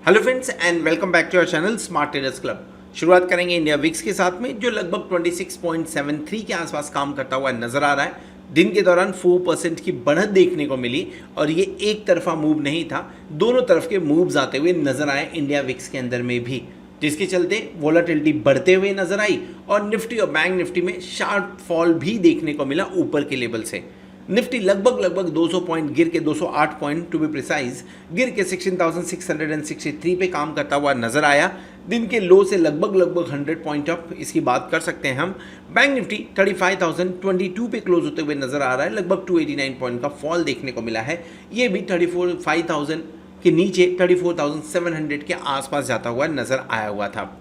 Hello friends and welcome back to our channel smart traders club. शुरुआत करेंगे India VIX के साथ में, जो लगभग 26.73 के आसपास काम करता हुआ नजर आ रहा है। दिन के दौरान 4% की बढ़त देखने को मिली और ये एक तरफा मूव नहीं था, दोनों तरफ के मूव्स आते हुए नजर आए इंडिया विक्स के अंदर में भी, जिसके चलते वोलाटिलिटी बढ़ते हुए नजर आई और निफ्टी और बैंक निफ्टी में शार्प फॉल भी देखने को मिला ऊपर के लेवल से। निफ्टी लगभग 200 पॉइंट गिर के 208 पॉइंट टू बी प्रिसाइज गिर के 16,663 पे काम करता हुआ नजर आया। दिन के लो से लगभग 100 पॉइंट अप इसकी बात कर सकते हैं हम। बैंक निफ्टी 35,022 पे क्लोज होते हुए नजर आ रहा है, लगभग 289 पॉइंट का फॉल देखने को मिला है। ये भी 35,000 के नीचे 34,700 के आसपास जाता हुआ नजर आया हुआ था।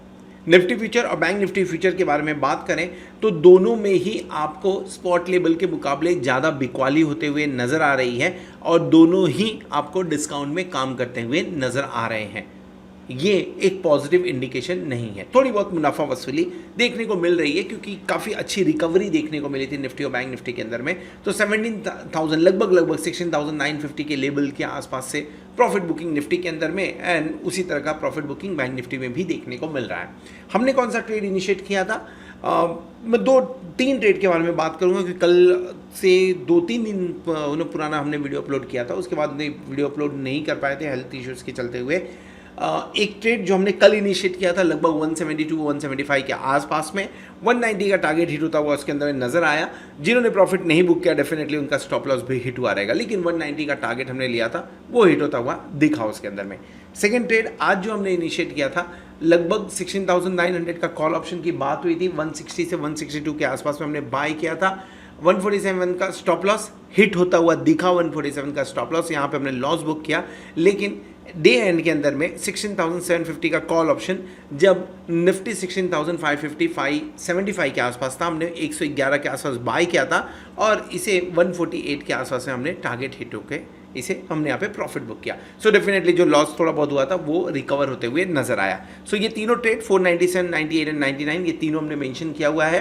निफ्टी फ्यूचर और बैंक निफ्टी फ्यूचर के बारे में बात करें तो दोनों में ही आपको स्पॉट लेवल के मुकाबले ज़्यादा बिकवाली होते हुए नज़र आ रही है और दोनों ही आपको डिस्काउंट में काम करते हुए नज़र आ रहे हैं। ये एक पॉजिटिव इंडिकेशन नहीं है। थोड़ी बहुत मुनाफा वसूली देखने को मिल रही है क्योंकि काफ़ी अच्छी रिकवरी देखने को मिली थी निफ्टी और बैंक निफ्टी के अंदर में। तो 17,000 लगभग 16,950 के लेवल के आसपास से प्रॉफिट बुकिंग निफ्टी के अंदर में एंड उसी तरह का प्रॉफिट बुकिंग बैंक निफ्टी में भी देखने को मिल रहा है। हमने कौन सा ट्रेड इनिशिएट किया था? मैं 2-3 ट्रेड के बारे में बात करूंगा क्योंकि कल से 2-3 दिन पुराना हमने वीडियो अपलोड किया था, उसके बाद वीडियो अपलोड नहीं कर पाए थे हेल्थ इश्यूज़ के चलते हुए। एक ट्रेड जो हमने कल इनिशिएट किया था लगभग 172-175 के आसपास में 190 का टारगेट हिट होता हुआ उसके अंदर नजर आया। जिन्होंने प्रॉफिट नहीं बुक किया डेफिनेटली उनका स्टॉप लॉस भी हिट हुआ रहेगा, लेकिन 190 का टारगेट हमने लिया था वो हिट होता हुआ दिखा उसके अंदर में। सेकेंड ट्रेड आज जो हमने इनिशिएट किया था लगभग 16,900 का कॉल ऑप्शन की बात हुई थी, 160 से 162 के आसपास में हमने बाय किया था। 147 का स्टॉप लॉस हिट होता हुआ दिखा, 147 का स्टॉप लॉस यहाँ पे हमने लॉस बुक किया, लेकिन डे एंड के अंदर में 16,750 का कॉल ऑप्शन जब निफ्टी 16,550-575 के आसपास था, हमने 111 के आसपास बाय किया था और इसे 148 के आसपास में हमने टारगेट हिट होके इसे हमने यहाँ पे प्रॉफिट बुक किया। सो डेफिनेटली जो लॉस थोड़ा बहुत हुआ था वो रिकवर होते हुए नजर आया। सो ये तीनों ट्रेड 497, 98 एंड 99 ये तीनों हमने मेंशन किया हुआ है।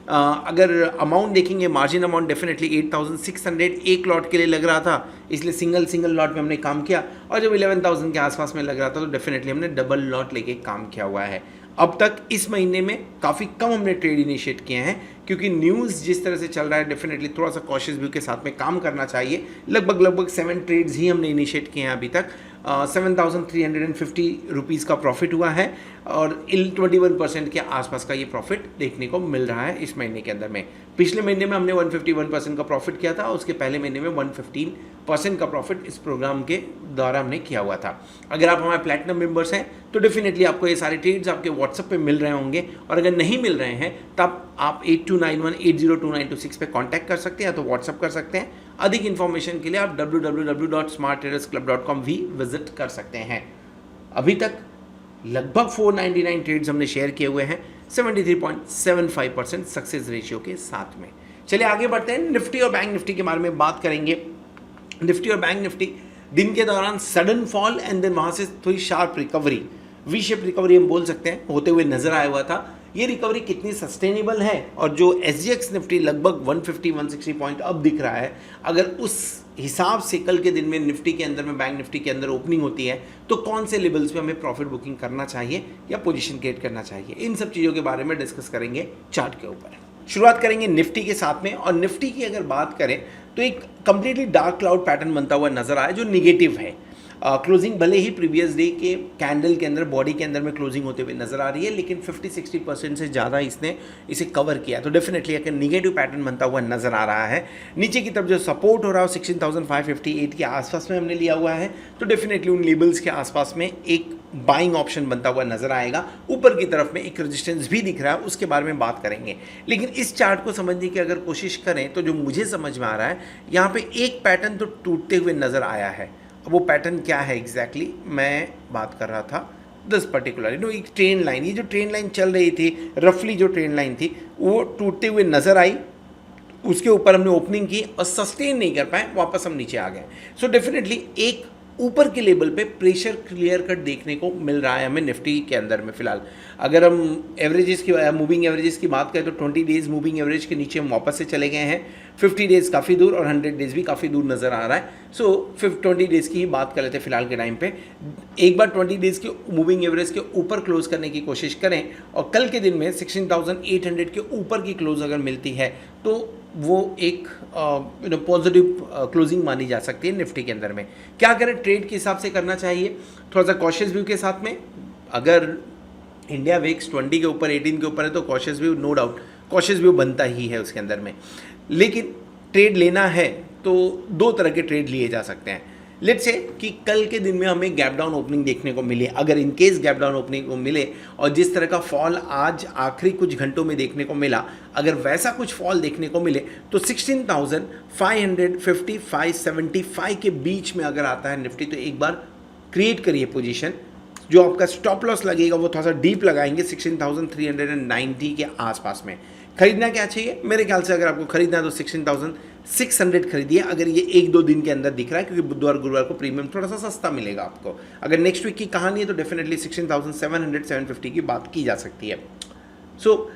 अगर अमाउंट देखेंगे, मार्जिन अमाउंट डेफिनेटली 8,600 एक लॉट के लिए लग रहा था, इसलिए सिंगल लॉट में हमने काम किया और जब 11,000 के आसपास में लग रहा था तो डेफिनेटली हमने डबल लॉट लेके काम किया हुआ है। अब तक इस महीने में काफ़ी कम हमने ट्रेड इनिशिएट किए हैं क्योंकि न्यूज़ जिस तरह से चल रहा है डेफिनेटली थोड़ा सा कॉशियस व्यू के साथ में काम करना चाहिए। लगभग 7 ट्रेड्स ही हमने इनिशिएट किए हैं अभी तक। 7,350 रुपीज़ का प्रॉफिट हुआ है और 21% के आसपास का ये प्रॉफिट देखने को मिल रहा है इस महीने के अंदर में। पिछले महीने में हमने 151% का प्रॉफिट किया था, उसके पहले महीने में 115% का प्रॉफिट इस प्रोग्राम के द्वारा हमने किया हुआ था। अगर आप हमारे प्लैटिनम मेंबर्स हैं तो डेफिनेटली आपको ये सारे ट्रेड्स आपके व्हाट्सएप पे मिल रहे होंगे और अगर नहीं मिल रहे हैं तब आप 8291802926 पे कांटेक्ट कर सकते हैं या तो व्हाट्सएप कर सकते हैं। अधिक इन्फॉर्मेशन के लिए आप www.smarttradersclub.com भी विजिट कर सकते हैं। अभी तक लगभग 499 ट्रेड्स हमने शेयर किए हुए हैं 73.75% सक्सेस रेशियो के साथ में। चलिए आगे बढ़ते हैं, निफ्टी और बैंक निफ्टी के बारे में बात करेंगे। निफ्टी और बैंक निफ्टी दिन के दौरान सडन फॉल एंड देन वहाँ से थोड़ी sharp recovery, V shape recovery हम बोल सकते हैं, होते हुए नजर आया हुआ था। ये रिकवरी कितनी सस्टेनेबल है और जो SGX निफ्टी लगभग 150-160 पॉइंट अब दिख रहा है, अगर उस हिसाब से कल के दिन में निफ्टी के अंदर में बैंक निफ्टी के अंदर ओपनिंग होती है तो कौन से लेवल्स पे हमें प्रॉफिट बुकिंग करना चाहिए या पोजीशन क्रिएट करना चाहिए, इन सब चीज़ों के बारे में डिस्कस करेंगे चार्ट के ऊपर। शुरुआत करेंगे निफ्टी के साथ में और निफ्टी की अगर बात करें तो एक कंप्लीटली डार्क क्लाउड पैटर्न बनता हुआ नजर आया जो निगेटिव है। क्लोजिंग भले ही प्रीवियस डे के कैंडल के अंदर बॉडी के अंदर में क्लोजिंग होते हुए नजर आ रही है, लेकिन 50-60% से ज़्यादा इसने इसे कवर किया, तो डेफिनेटली एक नेगेटिव पैटर्न बनता हुआ नजर आ रहा है। नीचे की तरफ जो सपोर्ट हो रहा है 16,558 के आसपास में हमने लिया हुआ है, तो डेफिनेटली उन लेवल्स के आसपास में एक बाइंग ऑप्शन बनता हुआ नजर आएगा। ऊपर की तरफ में एक रेजिस्टेंस भी दिख रहा है, उसके बारे में बात करेंगे। लेकिन इस चार्ट को समझने की अगर कोशिश करें तो जो मुझे समझ में आ रहा है यहाँ पे एक पैटर्न तो टूटते हुए नजर आया है। वो पैटर्न क्या है एग्जैक्टली मैं बात कर रहा था दिस पर्टिकुलर एक ट्रेन लाइन, ये जो ट्रेन लाइन चल रही थी रफली जो ट्रेन लाइन थी वो टूटते हुए नजर आई, उसके ऊपर हमने ओपनिंग की और सस्टेन नहीं कर पाए, वापस हम नीचे आ गए। सो डेफिनेटली एक ऊपर के लेवल पे प्रेशर क्लियर कट देखने को मिल रहा है हमें निफ्टी के अंदर में फिलहाल। अगर हम एवरेजेस की मूविंग एवरेजेस की बात करें तो 20 डेज मूविंग एवरेज के नीचे हम वापस से चले गए हैं, 50 डेज काफ़ी दूर और 100 डेज भी काफ़ी दूर नज़र आ रहा है। सो 20 डेज की ही बात कर लेते हैं फिलहाल के टाइम पे। एक बार 20 डेज के मूविंग एवरेज के ऊपर क्लोज करने की कोशिश करें और कल के दिन में 16,800 के ऊपर की क्लोज अगर मिलती है तो वो एक पॉजिटिव क्लोजिंग मानी जा सकती है निफ्टी के अंदर में। क्या करें, ट्रेड के हिसाब से करना चाहिए थोड़ा सा कॉशियस व्यू के साथ में। अगर इंडिया विक्स 20 के ऊपर 18 के ऊपर है तो cautious view, no doubt cautious view बनता ही है उसके अंदर में। लेकिन ट्रेड लेना है तो दो तरह के ट्रेड लिए जा सकते हैं। लेट्स से कि कल के दिन में हमें गैप डाउन ओपनिंग देखने को मिले, अगर in case gap down opening को मिले और जिस तरह का फॉल आज आखिरी कुछ घंटों में देखने को मिला, अगर वैसा कुछ फॉल देखने को मिले तो 16,550-575 के बीच में अगर आता है निफ्टी तो एक बार क्रिएट करिए पोजीशन। जो आपका स्टॉप लॉस लगेगा वो थोड़ा सा डीप लगाएंगे 16,390 के आसपास में। खरीदना क्या चाहिए, मेरे ख्याल से अगर आपको खरीदना है तो 16,600 खरीदिए, अगर ये एक दो दिन के अंदर दिख रहा है, क्योंकि बुधवार गुरुवार को प्रीमियम थोड़ा सा सस्ता मिलेगा आपको। अगर नेक्स्ट वीक की कहानी है तो डेफिनेटली 16,700-750 की बात की जा सकती है। सो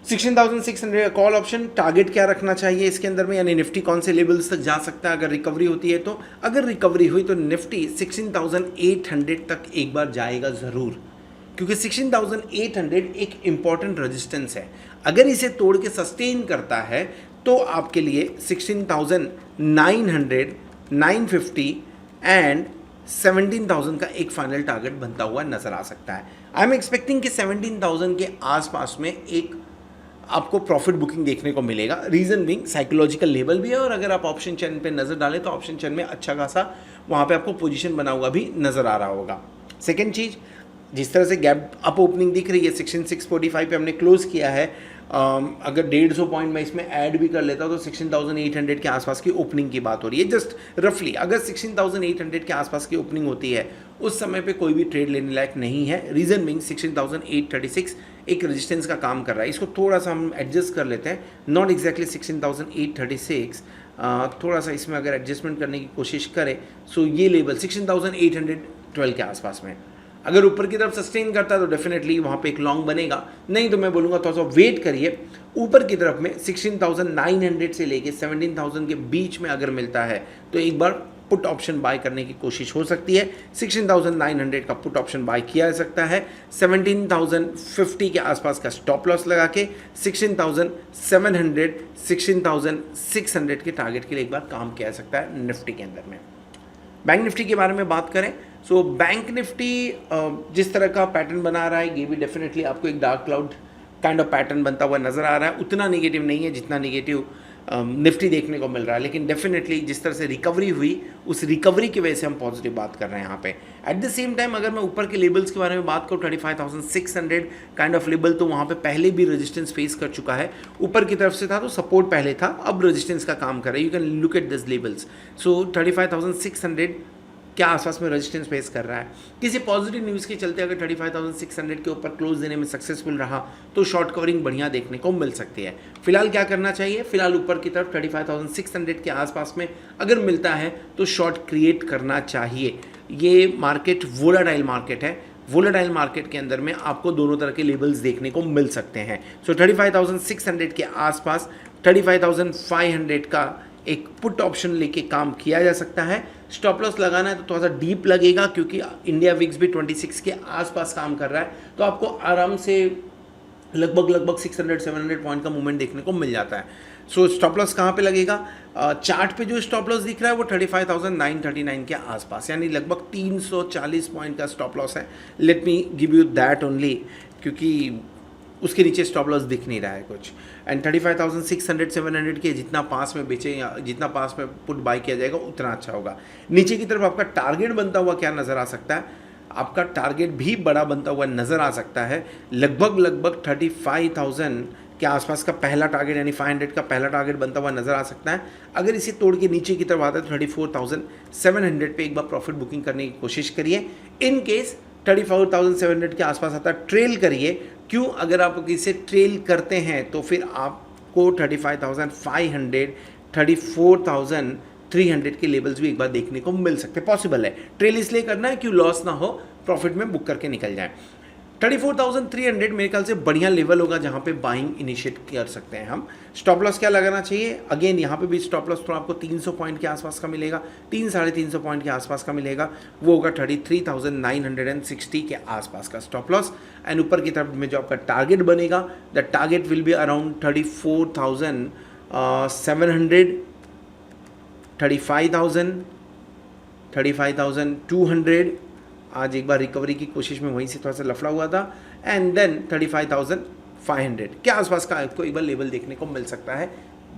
16,600 का कॉल ऑप्शन। टारगेट क्या रखना चाहिए इसके अंदर में, यानी निफ्टी कौन से लेवल्स तक जा सकता है अगर रिकवरी होती है तो। अगर रिकवरी हुई तो निफ्टी 16,800 तक एक बार जाएगा ज़रूर, क्योंकि 16,800 एक इम्पॉर्टेंट रेजिस्टेंस है। अगर इसे तोड़ के सस्टेन करता है तो आपके लिए 16,900, 950 एंड 17,000 का एक फाइनल टारगेट बनता हुआ नजर आ सकता है। आई एम एक्सपेक्टिंग कि 17,000 के आसपास में एक आपको प्रॉफिट बुकिंग देखने को मिलेगा। रीजन बिंग साइकोलॉजिकल लेवल भी है, और अगर आप ऑप्शन चेन पे नज़र डालें तो ऑप्शन चेन में अच्छा खासा वहाँ पे आपको पोजीशन बना हुआ भी नज़र आ रहा होगा। सेकेंड चीज़, जिस तरह से गैप अप ओपनिंग दिख रही है 16,645 पे हमने क्लोज किया है, अगर 150 पॉइंट मैं इसमें ऐड भी कर लेता हूँ तो 16,800 के आसपास की ओपनिंग की बात हो रही है। जस्ट रफली अगर 16,800 के आसपास की ओपनिंग होती है उस समय पे कोई भी ट्रेड लेने लायक नहीं है। रीज़न बिंग 16,836 एक रेजिस्टेंस का काम कर रहा है। इसको थोड़ा सा हम एडजस्ट कर लेते हैं, नॉट एग्जैक्टली 16,836, थोड़ा सा इसमें अगर एडजस्टमेंट करने की कोशिश करें सो ये लेवल 16,812 के आसपास में अगर ऊपर की तरफ सस्टेन करता है तो डेफिनेटली वहाँ पे एक लॉन्ग बनेगा। नहीं तो मैं बोलूँगा थोड़ा सा वेट करिए, ऊपर की तरफ में 16,900 से लेके 17,000 के बीच में अगर मिलता है तो एक बार पुट ऑप्शन बाय करने की कोशिश हो सकती है। 16,900 का पुट ऑप्शन बाय किया जा सकता है। 17,050 के आसपास का स्टॉप लॉस लगा के 16,700, 16,600 के टारगेट के लिए एक बार काम किया जा सकता है निफ्टी के अंदर में। बैंक निफ्टी के बारे में बात करें सो बैंक निफ्टी जिस तरह का पैटर्न बना रहा है ये भी डेफिनेटली आपको एक dark cloud kind of pattern बनता हुआ नजर आ रहा है। उतना नेगेटिव नहीं है जितना नेगेटिव निफ्टी देखने को मिल रहा है, लेकिन डेफिनेटली जिस तरह से रिकवरी हुई उस रिकवरी की वजह से हम पॉजिटिव बात कर रहे हैं यहाँ पे। एट द सेम टाइम अगर मैं ऊपर के लेवल्स के बारे में बात करूँ 35,600 काइंड ऑफ लेवल, तो वहाँ पे पहले भी रेजिस्टेंस फेस कर चुका है। ऊपर की तरफ से था तो सपोर्ट पहले था, अब रेजिस्टेंस का काम कर रहा है। You can look at this levels. So 35,600 क्या आसपास में रेजिस्टेंस फेस कर रहा है। किसी पॉजिटिव न्यूज़ के चलते अगर 35,600 के ऊपर क्लोज देने में सक्सेसफुल रहा तो शॉर्ट कवरिंग बढ़िया देखने को मिल सकती है। फिलहाल क्या करना चाहिए, फिलहाल ऊपर की तरफ 35,600 के आसपास में अगर मिलता है तो शॉर्ट क्रिएट करना चाहिए। ये मार्केट वोलाटाइल मार्केट है, वोलेटाइल मार्केट के अंदर में आपको दोनों तरह के लेवल्स देखने को मिल सकते हैं। सो 35,600 के आसपास 35,500 का एक पुट ऑप्शन लेके काम किया जा सकता है। स्टॉप लॉस लगाना है तो थोड़ा सा डीप लगेगा, क्योंकि इंडिया विक्स भी 26 के आसपास काम कर रहा है, तो आपको आराम से लगभग 600-700 पॉइंट का मूवमेंट देखने को मिल जाता है। सो स्टॉप लॉस कहाँ पे लगेगा, चार्ट पे जो स्टॉप लॉस दिख रहा है वो 35,939 के आसपास, यानी लगभग 340 पॉइंट का स्टॉप लॉस है। Let me give you that only, क्योंकि उसके नीचे स्टॉप लॉस दिख नहीं रहा है कुछ। एंड 35,600-700 के जितना पास में बेचे या जितना पास में पुट बाय किया जाएगा उतना अच्छा होगा। नीचे की तरफ आपका टारगेट बनता हुआ क्या नज़र आ सकता है, आपका टारगेट भी बड़ा बनता हुआ नज़र आ सकता है। लगभग 35,000 के आसपास का पहला टारगेट यानी 500 का पहला टारगेट बनता हुआ नज़र आ सकता है। अगर इसे तोड़ के नीचे की तरफ आता है तो 34,700 पे एक बार प्रॉफिट बुकिंग करने की कोशिश करिए। इन केस 34,700 के आसपास आता है ट्रेल करिए। क्यों, अगर आप इसे ट्रेल करते हैं तो फिर आपको 35,500, 34,000 300 के लेवल्स भी एक बार देखने को मिल सकते हैं, पॉसिबल है। ट्रेल इसलिए करना है कि लॉस ना हो, प्रॉफिट में बुक करके निकल जाए। 34,300 मेरे ख्याल से बढ़िया लेवल होगा जहाँ पे बाइंग इनिशिएट कर सकते हैं हम। स्टॉप लॉस क्या लगाना चाहिए, अगेन यहाँ पे भी स्टॉप लॉस थोड़ा आपको 300 पॉइंट के आसपास का मिलेगा, 300-350 पॉइंट के आसपास का मिलेगा, वो होगा 33,960 के आसपास का स्टॉप लॉस। एंड ऊपर की तरफ में जो आपका टारगेट बनेगा, the target will be around 34,700, 35,000, 35,200। आज एक बार रिकवरी की कोशिश में वहीं से थोड़ा सा लफड़ा हुआ था, एंड देन 35,500 के आसपास का आपको एक बार लेवल देखने को मिल सकता है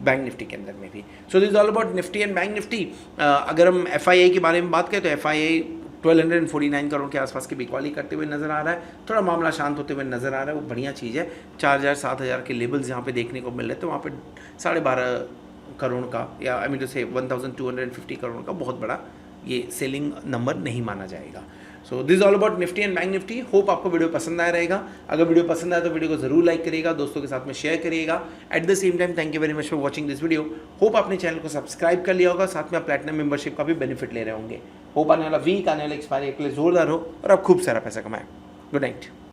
बैंक निफ्टी के अंदर में भी। So this all about Nifty and bank Nifty. अगर हम FII के बारे में बात करें तो FII 1249 करोड़ के आसपास की बिकवाली करते हुए नजर आ रहा है, थोड़ा मामला शांत होते हुए नजर आ रहा है, वो बढ़िया चीज़ है। 4,000-7,000 के लेवल्स यहाँ पे देखने को मिल रहे हैं, तो वहाँ पे 12.5 करोड़ का या आई मीन टू से 1,250 करोड़ का बहुत बड़ा ये सेलिंग नंबर नहीं माना जाएगा। So this all about Nifty and bank Nifty. Hope आपको वीडियो पसंद आया रहेगा। अगर वीडियो पसंद आया तो वीडियो को जरूर लाइक करिएगा, दोस्तों के साथ में शेयर करिएगा। At the same time thank you very much for watching this video. Hope आपने चैनल को सब्सक्राइब कर लिया होगा, साथ में आप प्लैटिनम मेंबरशिप का भी बेनिफिट ले रहे होंगे। होप आने वाला वीक, आने वाला एक्सपायरी के लिए जोरदार हो और आप खूब सारा पैसा कमाएं। Good night.